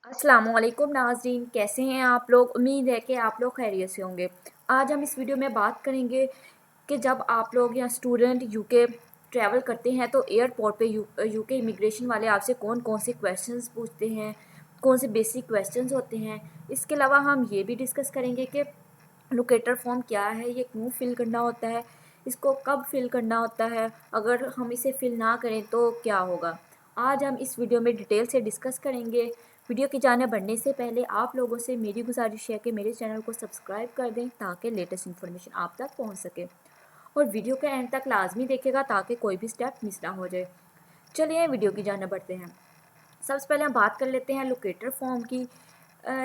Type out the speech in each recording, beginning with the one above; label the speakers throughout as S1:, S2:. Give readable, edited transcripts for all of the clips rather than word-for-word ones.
S1: अस्सलामुअलैकुम नाज़रीन, कैसे हैं आप लोग। उम्मीद है कि आप लोग खैरियत से होंगे। आज हम इस वीडियो में बात करेंगे कि जब आप लोग या स्टूडेंट यूके ट्रैवल करते हैं तो एयरपोर्ट पे यूके इमिग्रेशन वाले आपसे कौन कौन से क्वेश्चंस पूछते हैं, कौन से बेसिक क्वेश्चंस होते हैं। इसके अलावा हम ये भी डिस्कस करेंगे कि लोकेटर फॉर्म क्या है, ये क्यों फिल करना होता है, इसको कब फिल करना होता है, अगर हम इसे फिल ना करें तो क्या होगा। आज हम इस वीडियो में डिटेल से डिस्कस करेंगे। वीडियो की जाने बढ़ने से पहले आप लोगों से मेरी गुजारिश है कि मेरे चैनल को सब्सक्राइब कर दें ताकि लेटेस्ट इन्फॉर्मेशन आप तक पहुंच सके, और वीडियो के एंड तक लाजमी देखेगा ताकि कोई भी स्टेप मिस ना हो जाए। चलिए वीडियो की जाने बढ़ते हैं। सबसे पहले हम बात कर लेते हैं लोकेटर फॉर्म की।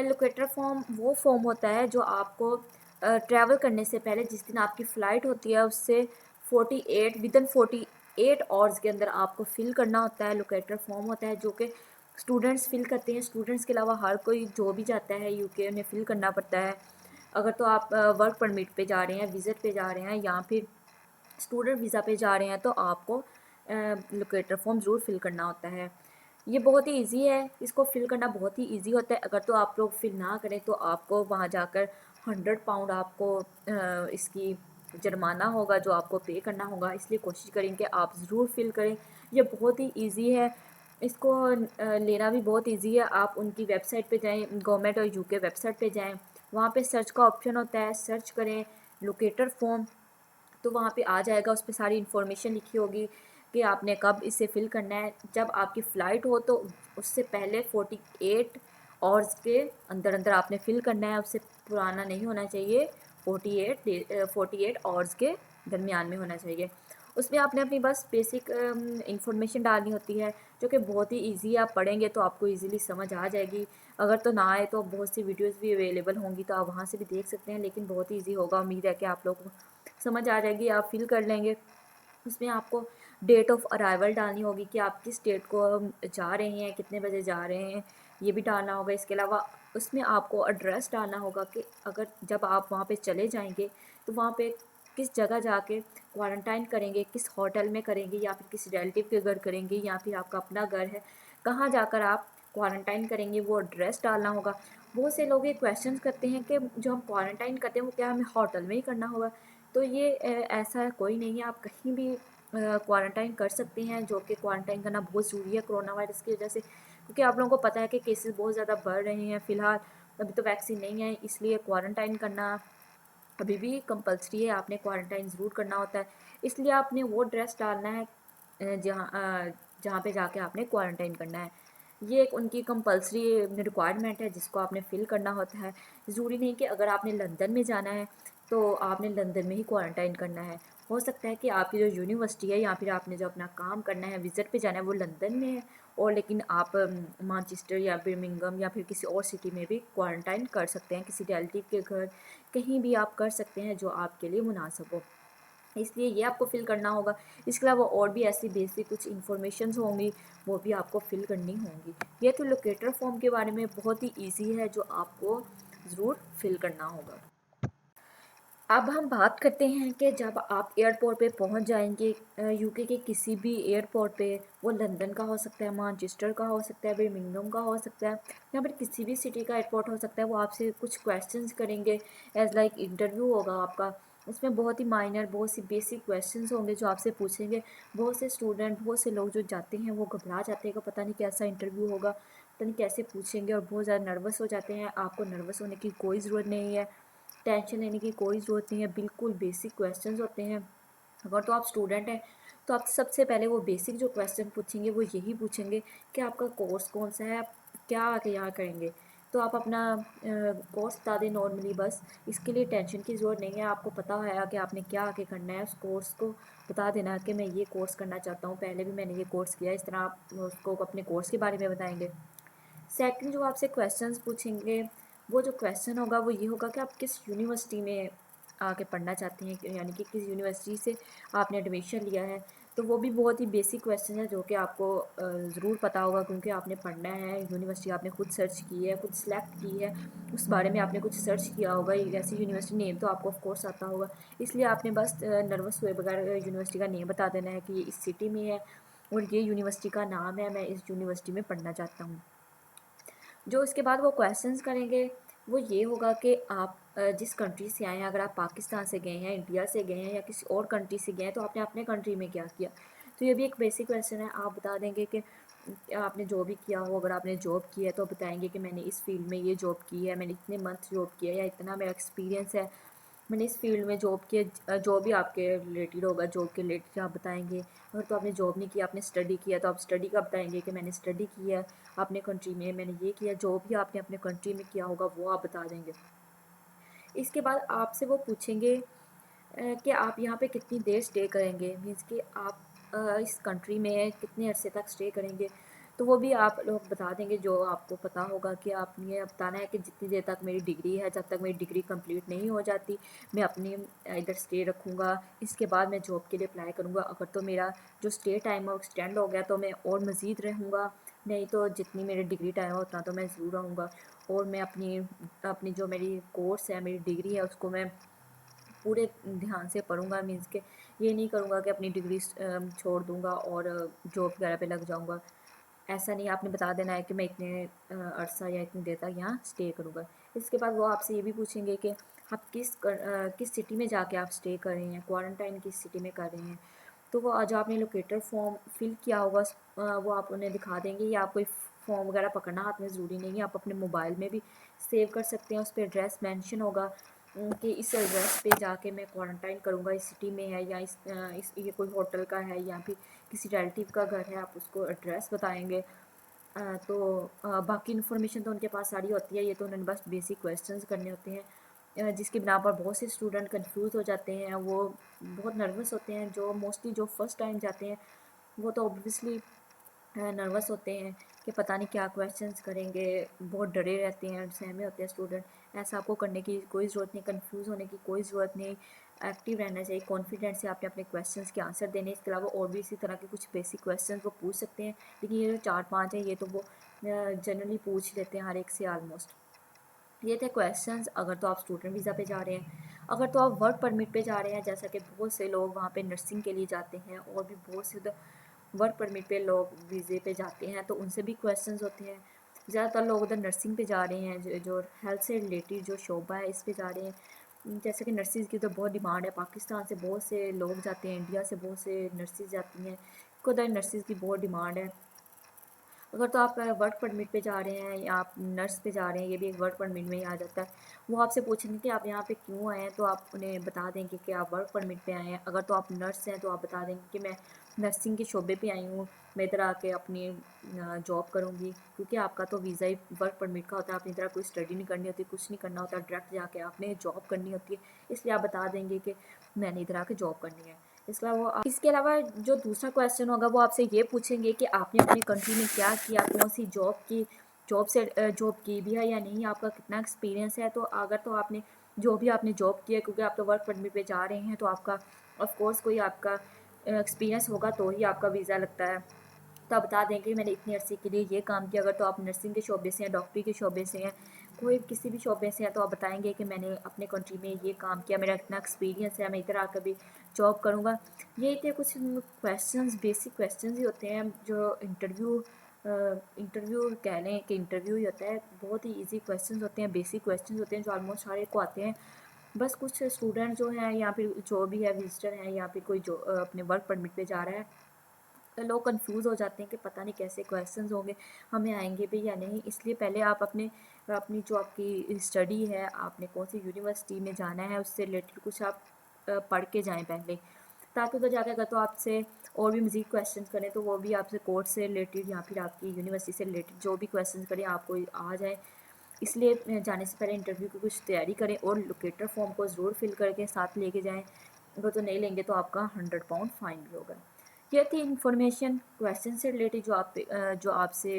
S1: लोकेटर फॉर्म वो फॉर्म होता है जो आपको ट्रैवल करने से पहले, जिस दिन आपकी फ़्लाइट होती है उससे 48 आवर्स के अंदर आपको फ़िल करना होता है। लोकेटर फॉर्म होता है जो कि स्टूडेंट्स फ़िल करते हैं। स्टूडेंट्स के अलावा हर कोई जो भी जाता है यूके उन्हें फ़िल करना पड़ता है। अगर तो आप वर्क परमिट पे जा रहे हैं, विज़िट पे जा रहे हैं या फिर स्टूडेंट वीज़ा पे जा रहे हैं तो आपको लोकेटर फॉर्म ज़रूर फिल करना होता है। ये बहुत ही इजी है, इसको फिल करना बहुत ही इजी होता है। अगर तो आप लोग फिल ना करें तो आपको वहाँ जाकर £100 आपको इसकी जुर्माना होगा जो आपको पे करना होगा। इसलिए कोशिश करें कि आप ज़रूर फिल करें। ये बहुत ही ईजी है, इसको लेना भी बहुत ईजी है। आप उनकी वेबसाइट पे जाएं, गवर्नमेंट और यूके वेबसाइट पे जाएं, वहाँ पे सर्च का ऑप्शन होता है, सर्च करें लोकेटर फॉर्म, तो वहाँ पे आ जाएगा। उस पर सारी इन्फॉर्मेशन लिखी होगी कि आपने कब इसे फिल करना है। जब आपकी फ़्लाइट हो तो उससे पहले 48 आवर्स के अंदर अंदर आपने फिल करना है, उससे पुराना नहीं होना चाहिए। 48 आवर्स के दरमियान में होना चाहिए। उसमें आपने अपनी बस बेसिक इंफॉर्मेशन डालनी होती है जो कि बहुत ही इजी है। आप पढ़ेंगे तो आपको इजीली समझ आ जाएगी। अगर तो ना आए तो बहुत सी वीडियोस भी अवेलेबल होंगी तो आप वहाँ से भी देख सकते हैं, लेकिन बहुत ही ईजी होगा। उम्मीद है कि आप लोग को समझ आ जाएगी, आप फिल कर लेंगे। उसमें आपको डेट ऑफ अराइवल डालनी होगी कि आप किस डेट को जा रहे हैं, कितने बजे जा रहे हैं, ये भी डालना होगा। इसके अलावा उसमें आपको एड्रेस डालना होगा कि अगर जब आप वहाँ पे चले जाएंगे तो वहाँ पे किस जगह जाके क्वारंटाइन करेंगे, किस होटल में करेंगे या फिर किसी रिलेटिव के घर करेंगे या फिर आपका अपना घर है, कहाँ जाकर आप क्वारंटाइन करेंगे, वो एड्रेस डालना होगा। बहुत से लोग ये क्वेश्चन करते हैं कि जो हम क्वारंटाइन करते हैं वो क्या हमें होटल में ही करना होगा। तो ये ऐसा कोई नहीं है, आप कहीं भी क्वारंटाइन कर सकते हैं, जो कि क्वारंटाइन करना बहुत ज़रूरी है कोरोना वायरस की वजह से, क्योंकि आप लोगों को पता है कि केसेस बहुत ज़्यादा बढ़ रहे हैं। फ़िलहाल अभी तो वैक्सीन नहीं है, इसलिए क्वारंटाइन करना अभी भी कंपलसरी है। आपने क्वारंटाइन ज़रूर करना होता है। इसलिए आपने वो ड्रेस डालना है जहाँ पे जाके आपने क्वारंटाइन करना है। ये एक उनकी कंपलसरी रिक्वायरमेंट है जिसको आपने फ़िल करना होता है। ज़रूरी नहीं कि अगर आपने लंदन में जाना है तो आपने लंदन में ही क्वारंटाइन करना है। हो सकता है कि आपकी जो यूनिवर्सिटी है या फिर आपने जो अपना काम करना है, विज़िट पे जाना है, वो लंदन में है, और लेकिन आप मानचेस्टर या बर्मिंघम या फिर किसी और सिटी में भी क्वारंटाइन कर सकते हैं, किसी रिलेटिव के घर, कहीं भी आप कर सकते हैं जो आपके लिए मुनासिब हो। इसलिए ये आपको फ़िल करना होगा। इसके अलावा और भी ऐसी बेसिक कुछ इन्फॉर्मेशंस होंगी, वो भी आपको फ़िल करनी होंगी। ये तो लोकेटर फॉर्म के बारे में बहुत ही ईजी है जो आपको ज़रूर फ़िल करना होगा। अब हम बात करते हैं कि जब आप एयरपोर्ट पे पहुंच जाएंगे, यूके के किसी भी एयरपोर्ट पे, वो लंदन का हो सकता है, मानचेस्टर का हो सकता है, बर्मिंघम का हो सकता है, या फिर किसी भी सिटी का एयरपोर्ट हो सकता है, वो आपसे कुछ क्वेश्चंस करेंगे। एज लाइक इंटरव्यू होगा आपका। उसमें बहुत ही माइनर, बहुत सी बेसिक क्वेश्चंस होंगे जो आपसे पूछेंगे। बहुत से स्टूडेंट, बहुत से लोग जो जाते हैं वो घबरा जाते हैं कि पता नहीं कैसा इंटरव्यू होगा, पता नहीं कैसे पूछेंगे, और बहुत ज़्यादा नर्वस हो जाते हैं। आपको नर्वस होने की कोई ज़रूरत नहीं है, टेंशन लेने की कोई ज़रूरत नहीं है। बिल्कुल बेसिक क्वेश्चंस होते हैं। अगर तो आप स्टूडेंट हैं तो आपसे सबसे पहले वो बेसिक जो क्वेश्चन पूछेंगे वो यही पूछेंगे कि आपका कोर्स कौन सा है, आप क्या आके यहाँ करेंगे। तो आप अपना कोर्स बता दें नॉर्मली, बस इसके लिए टेंशन की ज़रूरत नहीं है। आपको पता है कि आपने क्या आके करना है, उस कोर्स को बता देना कि मैं ये कोर्स करना चाहता हूँ, पहले भी मैंने ये कोर्स किया। इस तरह आप उसको अपने कोर्स के बारे में बताएंगे। सेकंड जो आपसे क्वेश्चंस पूछेंगे, वो जो क्वेश्चन होगा वो ये होगा कि आप किस यूनिवर्सिटी में आके पढ़ना चाहते हैं, यानी कि किस यूनिवर्सिटी से आपने एडमिशन लिया है। तो वो भी बहुत ही बेसिक क्वेश्चन है जो कि आपको ज़रूर पता होगा, क्योंकि आपने पढ़ना है। यूनिवर्सिटी आपने खुद सर्च की है, खुद सेलेक्ट की है, उस बारे में आपने कुछ सर्च किया होगा। ऐसी यूनिवर्सिटी नेम तो आपको ऑफ कोर्स आता होगा। इसलिए आपने बस नर्वस हुए बगैर यूनिवर्सिटी का नेम बता देना है कि ये इस सिटी में है और ये यूनिवर्सिटी का नाम है, मैं इस यूनिवर्सिटी में पढ़ना चाहता हूँ। जो इसके बाद वो क्वेश्चंस करेंगे वो ये होगा कि आप जिस कंट्री से आए हैं, अगर आप पाकिस्तान से गए हैं, इंडिया से गए हैं या किसी और कंट्री से गए हैं, तो आपने अपने कंट्री में क्या किया। तो ये भी एक बेसिक क्वेश्चन है। आप बता देंगे कि आपने जो भी किया हो, अगर आपने जॉब की है तो बताएंगे कि मैंने इस फील्ड में ये जॉब की है, मैंने इतने मंथ जॉब किया है या इतना मेरा एक्सपीरियंस है, मैंने इस फील्ड में जॉब किया। जो भी आपके रिलेटेड होगा जॉब के रिलेटेड आप बताएंगे। अगर तो आपने जॉब नहीं किया, आपने स्टडी किया, तो आप स्टडी का बताएंगे कि मैंने स्टडी किया है अपने कंट्री में, मैंने ये किया। जो भी आपने अपने कंट्री में किया होगा वो आप बता देंगे। इसके बाद आपसे वो पूछेंगे कि आप यहाँ पे कितनी देर स्टे करेंगे, मीन्स कि आप इस कंट्री में कितने अरसे तक स्टे करेंगे। तो वो भी आप लोग बता देंगे। जो आपको पता होगा कि आपने ये बताना है कि जितनी देर तक मेरी डिग्री है, जब तक मेरी डिग्री कंप्लीट नहीं हो जाती मैं अपनी इधर स्टे रखूँगा। इसके बाद मैं जॉब के लिए अप्लाई करूँगा। अगर तो मेरा जो स्टे टाइम है वो एक्सटेंड हो गया तो मैं और मज़ीद रहूँगा, नहीं तो जितनी मेरी डिग्री टाइम है उतना तो मैं ज़रूर रहूँगा। और मैं अपनी अपनी जो मेरी कोर्स है, मेरी डिग्री है, उसको मैं पूरे ध्यान से पढ़ूँगा। मीन्स के ये नहीं करूँगा कि अपनी डिग्री छोड़ दूँगा और जॉब वगैरह पे लग जाऊँगा। ऐसा नहीं, आपने बता देना है कि मैं इतने अरसा या इतनी देर तक यहाँ स्टे करूँगा। इसके बाद वो आपसे ये भी पूछेंगे कि आप किस सिटी में जाके आप स्टे कर रहे हैं, क्वारंटाइन किस सिटी में कर रहे हैं। तो वो जो आपने लोकेटर फॉर्म फिल किया होगा वो आप उन्हें दिखा देंगे, या आप कोई फॉर्म वगैरह पकड़ना हाथ में ज़रूरी नहीं है, आप अपने मोबाइल में भी सेव कर सकते हैं। उस पर एड्रेस मेंशन होगा कि इस एड्रेस पे जाके मैं क्वारंटाइन करूँगा, इस सिटी में है या इस ये कोई होटल का है या फिर किसी रिलेटिव का घर है, आप उसको एड्रेस बताएंगे। तो बाकी इन्फॉर्मेशन तो उनके पास सारी होती है, ये तो उन्होंने बस बेसिक क्वेश्चंस करने होते हैं। जिसकी बिना पर बहुत से स्टूडेंट कंफ्यूज हो जाते हैं, वो बहुत नर्वस होते हैं। जो मोस्टली जो फर्स्ट टाइम जाते हैं वो तो ऑब्वियसली नर्वस होते हैं कि पता नहीं क्या क्वेश्चंस करेंगे, बहुत डरे रहते हैं, सहमे होते हैं स्टूडेंट। ऐसा आपको करने की कोई ज़रूरत नहीं, कंफ्यूज होने की कोई ज़रूरत नहीं। एक्टिव रहना चाहिए, कॉन्फिडेंस से आपने अपने क्वेश्चंस के आंसर देने। इसके अलावा और भी इसी तरह के कुछ बेसिक क्वेश्चंस वो पूछ सकते हैं, लेकिन ये जो 4-5 हैं ये तो वो जनरली पूछ लेते हैं हर एक से ऑलमोस्ट। ये थे क्वेश्चंस अगर तो आप स्टूडेंट वीज़ा पे जा रहे हैं। अगर तो आप वर्क परमिट पे जा रहे हैं, जैसा कि बहुत से लोग वहाँ पे नर्सिंग के लिए जाते हैं और भी बहुत से उधर वर्क परमिट पे लोग वीज़े पे जाते हैं, तो उनसे भी क्वेश्चंस होते हैं। ज़्यादातर लोग उधर नर्सिंग पे जा रहे हैं, जो हेल्थ से रिलेटेड जो शोबा है इस पे जा रहे हैं। जैसे कि नर्सिस की तो बहुत डिमांड है, पाकिस्तान से बहुत से लोग जाते हैं, इंडिया से बहुत से नर्सिस जाती हैं, उधर नर्सिस की बहुत डिमांड है। अगर तो आप वर्क परमिट पे जा रहे हैं या आप नर्स पे जा रहे हैं, ये भी एक वर्क परमिट में ही आ जाता है। वो आपसे पूछेंगे कि आप यहाँ पे क्यों आए हैं, तो आप उन्हें बता देंगे कि आप वर्क परमिट पे आए हैं। अगर तो आप नर्स हैं तो आप बता देंगे कि मैं नर्सिंग के शोबे पे आई हूँ, मैं इधर आके अपनी जॉब करूँगी। क्योंकि आपका तो वीज़ा ही वर्क परमिट का होता है, आपने इधर कोई स्टडी नहीं करनी होती, कुछ नहीं करना होता, डायरेक्ट जाके आपने जॉब करनी होती है। इसलिए आप बता देंगे कि मैंने इधर आके जॉब करनी है। इसके अलावा जो दूसरा क्वेश्चन होगा वो आपसे ये पूछेंगे कि आपने अपनी कंट्री में क्या किया, कौन सी जॉब की भी है या नहीं, आपका कितना एक्सपीरियंस है। तो अगर तो आपने जो भी आपने जॉब किया, क्योंकि आप तो वर्क परमिट पे जा रहे हैं, तो आपका ऑफ कोर्स कोई आपका एक्सपीरियंस होगा तो ही आपका वीज़ा लगता है। तो आप बता दें कि मैंने इतने अरसे के लिए ये काम किया। अगर तो आप नर्सिंग के शोबे से हैं, डॉक्टरी के शोबे से हैं, कोई किसी भी शोबे से हैं, तो आप बताएंगे कि मैंने अपने कंट्री में ये काम किया, मेरा इतना एक्सपीरियंस है, मैं इधर आकर भी जॉब करूँगा। ये थे कुछ क्वेश्चंस, बेसिक क्वेश्चंस ही होते हैं जो इंटरव्यू कह लें कि इंटरव्यू ही होता है। बहुत ही ईजी क्वेश्चंस होते हैं, बेसिक क्वेश्चंस होते हैं जो ऑलमोस्ट सारे को आते हैं। बस कुछ स्टूडेंट जो हैं या फिर जो भी है विजिटर हैं या फिर कोई जो अपने वर्क परमिट पे जा रहा है, तो लोग कंफ्यूज हो जाते हैं कि पता नहीं कैसे क्वेश्चंस होंगे, हमें आएंगे भी या नहीं। इसलिए पहले आप अपनी जो आपकी स्टडी है, आपने कौन सी यूनिवर्सिटी में जाना है, उससे रिलेटेड कुछ आप पढ़ के जाएं पहले, ताकि उधर जाकर अगर तो आपसे और भी मज़ीद क्वेश्चन करें तो वो भी आपसे कोर्स से रिलेटेड या फिर आपकी यूनिवर्सिटी से रिलेटेड जो भी क्वेश्चन करें आपको आ जाए। इसलिए जाने से पहले इंटरव्यू की कुछ तैयारी करें और लोकेटर फॉर्म को ज़रूर फिल करके साथ लेके जाएं। अगर तो नहीं लेंगे तो आपका 100 पाउंड फाइन भी होगा। ये थी इन्फॉर्मेशन क्वेश्चन से रिलेटेड जो आपसे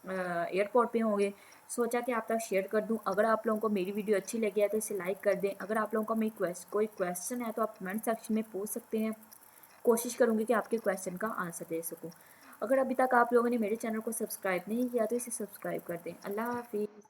S1: एयरपोर्ट पे होंगे। सोचा कि आप तक शेयर कर दूं। अगर आप लोगों को मेरी वीडियो अच्छी लगी है तो इसे लाइक कर दें। अगर आप लोगों को मेरी कोई क्वेश्चन है तो आप कमेंट सेक्शन में पूछ सकते हैं। कोशिश करूँगी कि आपके क्वेश्चन का आंसर दे सकूँ। अगर अभी तक आप लोगों ने मेरे चैनल को सब्सक्राइब नहीं किया तो इसे सब्सक्राइब कर दें। अल्लाह हाफिज़।